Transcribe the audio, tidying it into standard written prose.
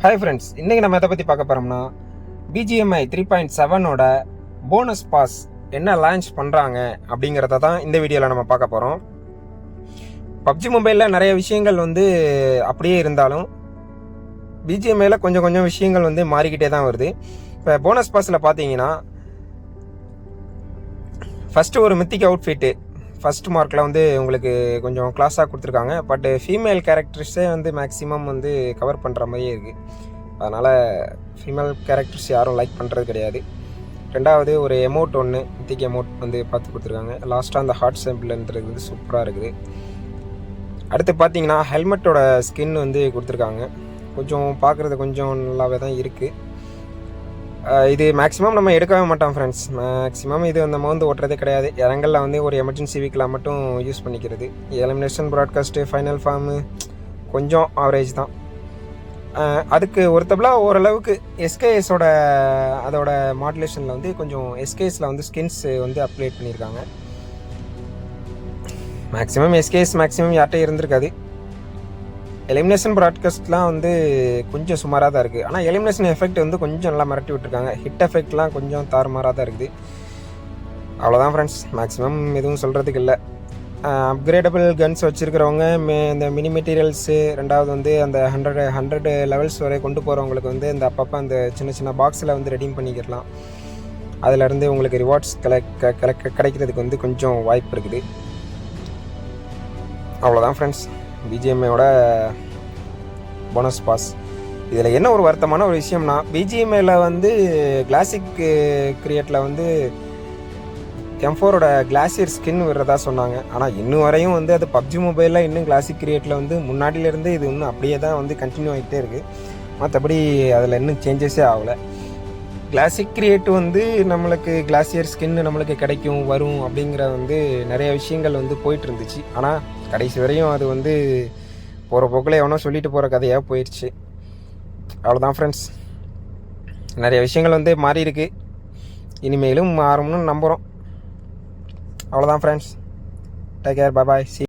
Hi friends, இன்றைக்கி நம்ம எதை பற்றி பார்க்க போகிறோம்னா BGMI 3.7ஓட போனஸ் பாஸ் என்ன லான்ச் பண்ணுறாங்க அப்படிங்கிறத தான் இந்த வீடியோவில் நம்ம பார்க்க போகிறோம். பப்ஜி மொபைலில் நிறைய விஷயங்கள் அப்படியே இருந்தாலும் BGMIயில் கொஞ்சம் கொஞ்சம் விஷயங்கள் மாறிக்கிட்டே தான் வருது. இப்போ போனஸ் பாஸில் பார்த்தீங்கன்னா ஃபஸ்ட்டு ஒரு மித்திக் அவுட்ஃபிட்டு ஃபஸ்ட் மார்க்கில் உங்களுக்கு கொஞ்சம் கிளாஸாக கொடுத்துருக்காங்க. பட் ஃபீமேல் கேரக்டர்ஸே மேக்ஸிமம் கவர் பண்ணுற மாதிரியே இருக்குது. அதனால் ஃபீமேல் கேரக்டர்ஸ் யாரும் லைக் பண்ணுறது கிடையாது. ரெண்டாவது ஒரு எமௌண்ட் ஒன்று மித்திக் எமௌண்ட் பார்த்து கொடுத்துருக்காங்க. லாஸ்ட்டாக அந்த ஹார்ட் சாம்பிள்ன்றது சூப்பராக இருக்குது. அடுத்து பார்த்தீங்கன்னா ஹெல்மெட்டோட ஸ்கின் கொடுத்துருக்காங்க. கொஞ்சம் பார்க்குறது கொஞ்சம் நல்லாவே தான் இருக்குது. இது மேக்ஸிமம் நம்ம எடுக்கவே மாட்டோம் ஃப்ரெண்ட்ஸ். மேக்ஸிமம் இது நம்ம ஓட்டுறதே கிடையாது. இடங்களில் ஒரு எமர்ஜென்சி வீக்கில் மட்டும் யூஸ் பண்ணிக்கிறது. எலிமினேஷன் ப்ராட்காஸ்ட்டு ஃபைனல் ஃபார்மு கொஞ்சம் ஆவரேஜ் தான். அதுக்கு ஒருத்தபலாக ஓரளவுக்கு எஸ்கேஎஸோட அதோட மாடுலேஷனில் கொஞ்சம் எஸ்கேஎஸில் ஸ்கின்ஸ் அப்டேட் பண்ணியிருக்காங்க. மேக்ஸிமம் எஸ்கேஎஸ் மேக்ஸிமம் யார்கிட்ட இருந்திருக்காது. எலிமினேஷன் ப்ராட்காஸ்ட்லாம் கொஞ்சம் சுமாராக தான் இருக்குது. ஆனால் எலிமினேஷன் எஃபெக்ட் கொஞ்சம் நல்லா மிரட்டி விட்டுருக்காங்க. ஹிட் எஃபெக்ட்லாம் கொஞ்சம் தாறுமாறாக தான் இருக்குது. அவ்வளோதான் ஃப்ரெண்ட்ஸ், மேக்ஸிமம் எதுவும் சொல்கிறதுக்கு இல்லை. அப்கிரேடபிள் கன்ஸ் வச்சுருக்கிறவங்க இந்த மினி மெட்டீரியல்ஸு, ரெண்டாவது அந்த 100 லெவல்ஸ் வரை கொண்டு போகிறவங்களுக்கு இந்த அப்பப்போ அந்த சின்ன சின்ன பாக்ஸில் ரெடீம் பண்ணிக்கிடலாம். அதிலேருந்து உங்களுக்கு ரிவார்ட்ஸ் கிடைக்கிறதுக்கு கொஞ்சம் வாய்ப்பு இருக்குது. அவ்வளோதான் ஃப்ரெண்ட்ஸ், BGMIயோட போனஸ் பாஸ். இதில் என்ன ஒரு வருத்தமான ஒரு விஷயம்னா, BGMIயில் கிளாசிக் கிரியேட்டில் M4ஓட கிளாசியர் ஸ்கின் விடுறதா சொன்னாங்க. ஆனால் இன்னும் வரையும் அது பப்ஜி மொபைலில் இன்னும் கிளாசிக் கிரியேட்டில் முன்னாடியிலேருந்து இது இன்னும் அப்படியே தான் கண்டினியூ ஆகிட்டே இருக்குது. மற்றபடி அதில் இன்னும் சேஞ்சஸே ஆகலை. கிளாசிக் கிரியேட் நம்மளுக்கு கிளாசியர் ஸ்கின் நம்மளுக்கு கிடைக்கும் வரும் அப்படிங்கிற நிறைய விஷயங்கள் போயிட்டு இருந்துச்சு. ஆனால் கடைசி வரையும் அது போகிற போக்கில் எவனோ சொல்லிட்டு போகிற கதையாக போயிடுச்சு. அவ்வளோதான் ஃப்ரெண்ட்ஸ், நிறைய விஷயங்கள் மாறி இருக்குது. இனிமேலும் மாறும்னு நம்புகிறோம். அவ்வளோதான் ஃப்ரெண்ட்ஸ், டேக் கேர், பாய் பாய், சி.